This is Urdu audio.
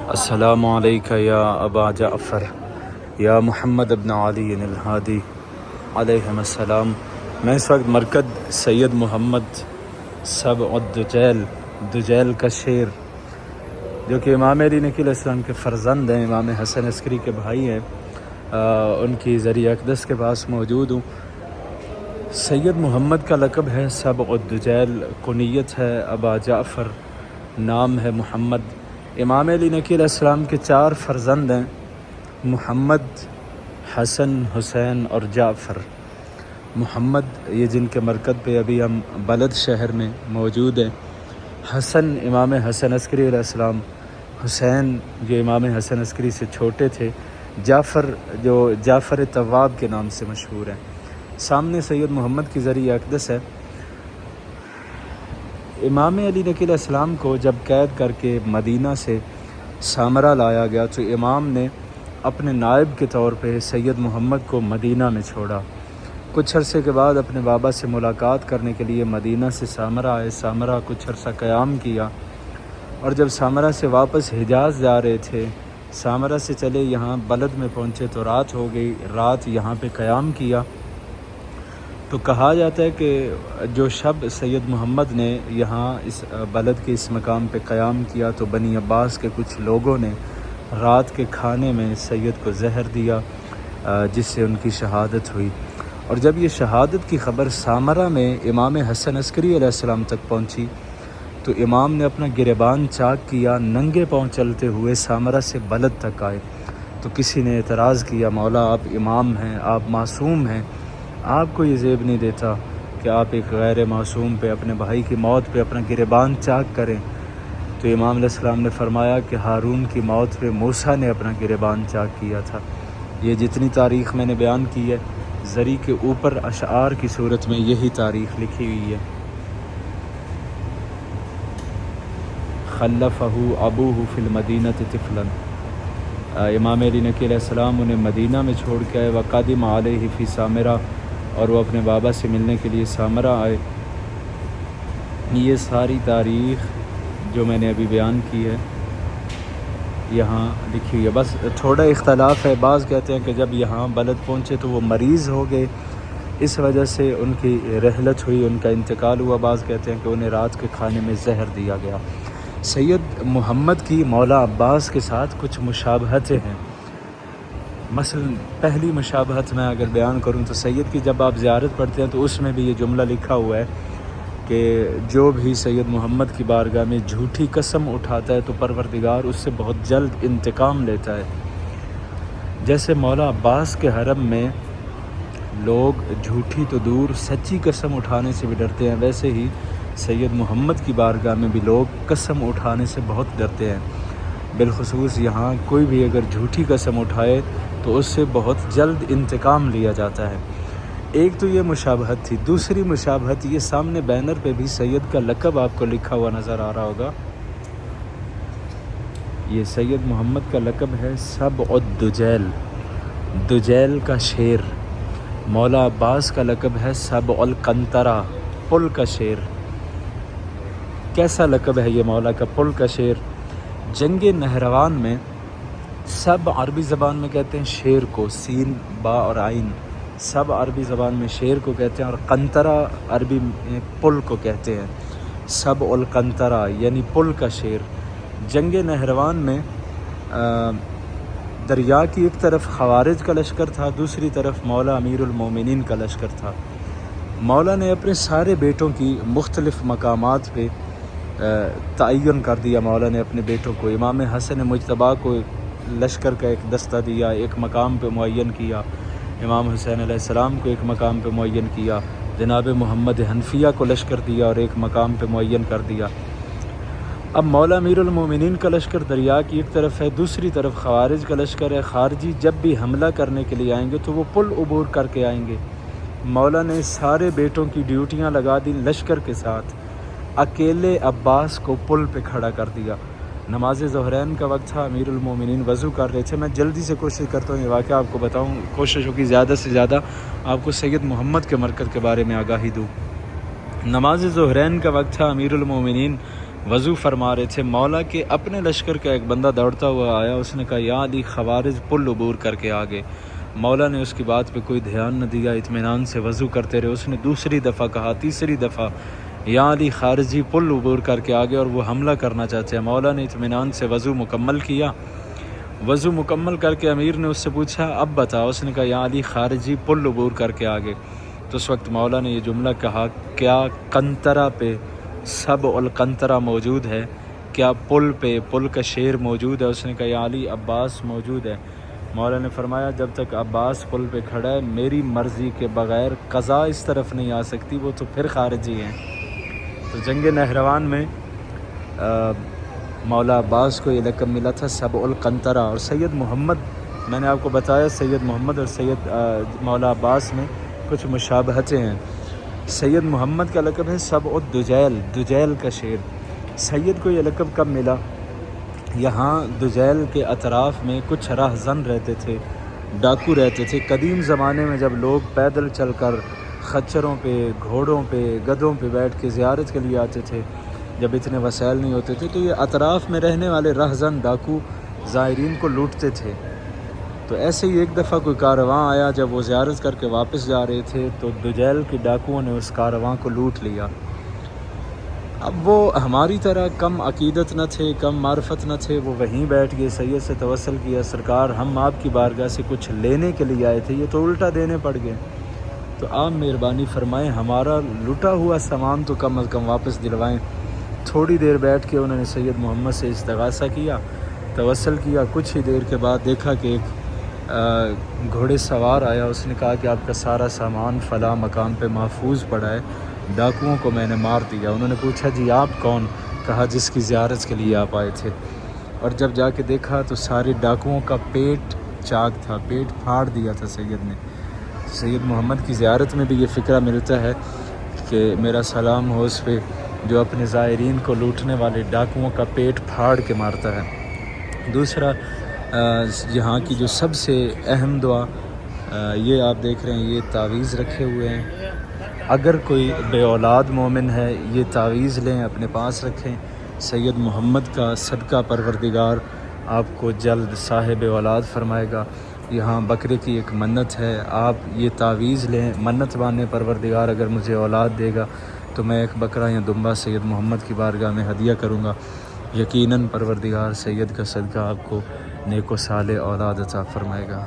السلام علیکم یا ابا جعفر یا محمد ابن علی الہادی علیہم السلام۔ میں اس وقت مرکز سید محمد سبع الدجیل دجیل کا شیر، جو کہ امام علی نقی علیہ السلام کے فرزند ہیں، امام حسن عسکری کے بھائی ہیں، ان کی ذریعہ اقدس کے پاس موجود ہوں۔ سید محمد کا لقب ہے سبع الدجیل، کنیت ہے ابا جعفر، نام ہے محمد۔ امام علی نقی علیہ السلام کے 4 فرزند ہیں، محمد، حسن، حسین اور جعفر۔ محمد یہ جن کے مرکز پہ ابھی ہم بلد شہر میں موجود ہیں، حسن امام حسن عسکری علیہ السلام، حسین جو امام حسن عسکری سے چھوٹے تھے، جعفر جو جعفر تواب کے نام سے مشہور ہیں۔ سامنے سید محمد کی ذریعہ اقدس ہے۔ امام علی نقی علیہ السلام کو جب قید کر کے مدینہ سے سامرا لایا گیا تو امام نے اپنے نائب کے طور پہ سید محمد کو مدینہ میں چھوڑا۔ کچھ عرصے کے بعد اپنے بابا سے ملاقات کرنے کے لیے مدینہ سے سامرا آئے۔ سامرا کچھ عرصہ قیام کیا، اور جب سامرا سے واپس حجاز جا رہے تھے، سامرا سے چلے یہاں بلد میں پہنچے تو رات ہو گئی۔ رات یہاں پہ قیام کیا تو کہا جاتا ہے کہ جو شب سید محمد نے یہاں اس بلد کے اس مقام پہ قیام کیا تو بنی عباس کے کچھ لوگوں نے رات کے کھانے میں سید کو زہر دیا، جس سے ان کی شہادت ہوئی۔ اور جب یہ شہادت کی خبر سامرا میں امام حسن عسکری علیہ السلام تک پہنچی تو امام نے اپنا گریبان چاک کیا، ننگے پاؤں چلتے ہوئے سامرا سے بلد تک آئے۔ تو کسی نے اعتراض کیا، مولا آپ امام ہیں، آپ معصوم ہیں، آپ کو یہ زیب نہیں دیتا کہ آپ ایک غیر معصوم پہ، اپنے بھائی کی موت پہ اپنا گریبان چاک کریں؟ تو امام علیہ السلام نے فرمایا کہ ہارون کی موت پہ موسیٰ نے اپنا گریبان چاک کیا تھا۔ یہ جتنی تاریخ میں نے بیان کی ہے، زری کے اوپر اشعار کی صورت میں یہی تاریخ لکھی ہوئی ہے۔ خلفہ ابوہ فی المدینۃ طفلا، امام علی نقی علیہ السلام انہیں مدینہ میں چھوڑ کے آئے۔ وقدم علیہ فی سامرا، اور وہ اپنے بابا سے ملنے کے لیے سامرا آئے۔ یہ ساری تاریخ جو میں نے ابھی بیان کی ہے یہاں لکھی ہوئی ہے۔ بس تھوڑا اختلاف ہے، بعض کہتے ہیں کہ جب یہاں بلد پہنچے تو وہ مریض ہو گئے، اس وجہ سے ان کی رحلت ہوئی، ان کا انتقال ہوا۔ بعض کہتے ہیں کہ انہیں رات کے کھانے میں زہر دیا گیا۔ سید محمد کی مولا عباس کے ساتھ کچھ مشابہتیں ہیں۔ مثلا پہلی مشابہت میں اگر بیان کروں تو سید کی جب آپ زیارت پڑھتے ہیں تو اس میں بھی یہ جملہ لکھا ہوا ہے کہ جو بھی سید محمد کی بارگاہ میں جھوٹی قسم اٹھاتا ہے تو پروردگار اس سے بہت جلد انتقام لیتا ہے۔ جیسے مولا عباس کے حرم میں لوگ جھوٹی تو دور سچی قسم اٹھانے سے بھی ڈرتے ہیں، ویسے ہی سید محمد کی بارگاہ میں بھی لوگ قسم اٹھانے سے بہت ڈرتے ہیں۔ بالخصوص یہاں کوئی بھی اگر جھوٹی قسم اٹھائے تو اس سے بہت جلد انتقام لیا جاتا ہے۔ ایک تو یہ مشابہت تھی۔ دوسری مشابہت یہ، سامنے بینر پہ بھی سید کا لقب آپ کو لکھا ہوا نظر آ رہا ہوگا۔ یہ سید محمد کا لقب ہے سبع الدجیل، دجیل کا شیر۔ مولا عباس کا لقب ہے سبع القنطرہ، پل کا شیر۔ کیسا لقب ہے یہ مولا کا؟ پل کا شیر۔ جنگ نہروان میں سب عربی زبان میں کہتے ہیں شیر کو، سین با اور عین، سب عربی زبان میں شیر کو کہتے ہیں، اور قنطرہ عربی میں پل کو کہتے ہیں۔ سبع القنطرہ یعنی پل کا شیر۔ جنگ نہروان میں دریا کی ایک طرف خوارج کا لشکر تھا، دوسری طرف مولا امیر المومنین کا لشکر تھا۔ مولا نے اپنے سارے بیٹوں کی مختلف مقامات پہ تعین کر دیا۔ مولا نے اپنے بیٹوں کو، امام حسن مجتبیٰ کو لشکر کا ایک دستہ دیا، ایک مقام پہ معین کیا۔ امام حسین علیہ السلام کو ایک مقام پہ معین کیا۔ جناب محمد حنفیہ کو لشکر دیا اور ایک مقام پہ معین کر دیا۔ اب مولا امیر المومنین کا لشکر دریا کی ایک طرف ہے، دوسری طرف خوارج کا لشکر ہے۔ خارجی جب بھی حملہ کرنے کے لیے آئیں گے تو وہ پل عبور کر کے آئیں گے۔ مولا نے سارے بیٹوں کی ڈیوٹیاں لگا دی لشکر کے ساتھ، اکیلے عباس کو پل پہ کھڑا کر دیا۔ نماز ظہرین کا وقت تھا، امیر المومنین وضو کر رہے تھے۔ میں جلدی سے کوشش کرتا ہوں یہ واقعہ آپ کو بتاؤں، کوشش ہوگی زیادہ سے زیادہ آپ کو سید محمد کے مرکز کے بارے میں آگاہی دوں۔ نماز ظہرین کا وقت تھا، امیر المومنین وضو فرما رہے تھے، مولا کے اپنے لشکر کا ایک بندہ دوڑتا ہوا آیا، اس نے کہا یا علی خوارج پل عبور کر کے آگے۔ مولا نے اس کی بات پہ کوئی دھیان نہ دیا، اطمینان سے وضو کرتے رہے۔ اس نے دوسری دفعہ کہا، تیسری دفعہ یا علی خارجی پل عبور کر کے آگے اور وہ حملہ کرنا چاہتے ہیں۔ مولا نے اطمینان سے وضو مکمل کیا۔ وضو مکمل کر کے امیر نے اس سے پوچھا اب بتا، اس نے کہا یا علی خارجی پل عبور کر کے آگے۔ تو اس وقت مولا نے یہ جملہ کہا، کیا قنطرہ پہ سب القنطرہ موجود ہے؟ کیا پل پہ پل کا شیر موجود ہے؟ اس نے کہا یا علی عباس موجود ہے۔ مولا نے فرمایا جب تک عباس پل پہ کھڑا ہے میری مرضی کے بغیر قضا اس طرف نہیں آ سکتی، وہ تو پھر خارجی ہیں۔ تو جنگ نہروان میں مولا عباس کو یہ لقب ملا تھا سب القنطرہ۔ اور سید محمد، میں نے آپ کو بتایا سید محمد اور سید مولا عباس میں کچھ مشابہتیں ہیں۔ سید محمد کا لقب ہے سب الدجیل، دجیل کا شیر۔ سید کو یہ لقب کب ملا؟ یہاں دجیل کے اطراف میں کچھ راہزن رہتے تھے، ڈاکو رہتے تھے۔ قدیم زمانے میں جب لوگ پیدل چل کر خچروں پہ، گھوڑوں پہ، گدھوں پہ بیٹھ کے زیارت کے لیے آتے تھے، جب اتنے وسائل نہیں ہوتے تھے، تو یہ اطراف میں رہنے والے راہزن ڈاکو زائرین کو لوٹتے تھے۔ تو ایسے ہی ایک دفعہ کوئی کارواں آیا، جب وہ زیارت کر کے واپس جا رہے تھے تو دجیل کے ڈاکوؤں نے اس کارواں کو لوٹ لیا۔ اب وہ ہماری طرح کم عقیدت نہ تھے، کم معرفت نہ تھے، وہ وہیں بیٹھ گئے، سید سے توسل کیا، سرکار ہم آپ کی بارگاہ سے کچھ لینے کے لیے آئے تھے، یہ تو الٹا دینے پڑ گئے، تو آپ مہربانی فرمائیں ہمارا لٹا ہوا سامان تو کم از کم واپس دلوائیں۔ تھوڑی دیر بیٹھ کے انہوں نے سید محمد سے استغاثہ کیا، توسل کیا۔ کچھ ہی دیر کے بعد دیکھا کہ ایک گھوڑے سوار آیا، اس نے کہا کہ آپ کا سارا سامان فلاں مقام پہ محفوظ پڑا ہے، ڈاکوؤں کو میں نے مار دیا۔ انہوں نے پوچھا جی آپ کون؟ کہا جس کی زیارت کے لیے آپ آئے تھے۔ اور جب جا کے دیکھا تو سارے ڈاکوؤں کا پیٹ چاک تھا، پیٹ پھاڑ دیا تھا سید نے۔ سید محمد کی زیارت میں بھی یہ فکرہ ملتا ہے کہ میرا سلام ہو اس پہ جو اپنے زائرین کو لوٹنے والے ڈاکوؤں کا پیٹ پھاڑ کے مارتا ہے۔ دوسرا یہاں کی جو سب سے اہم دعا یہ آپ دیکھ رہے ہیں، یہ تعویذ رکھے ہوئے ہیں۔ اگر کوئی بے اولاد مومن ہے یہ تعویذ لیں، اپنے پاس رکھیں، سید محمد کا صدقہ پروردگار آپ کو جلد صاحب اولاد فرمائے گا۔ یہاں بکرے کی ایک منت ہے، آپ یہ تعویذ لیں، منت باندھیں پروردگار اگر مجھے اولاد دے گا تو میں ایک بکرا یا دمبا سید محمد کی بارگاہ میں ہدیہ کروں گا، یقیناً پروردگار سید کا صدقہ آپ کو نیک و صالح اولاد عطا فرمائے گا۔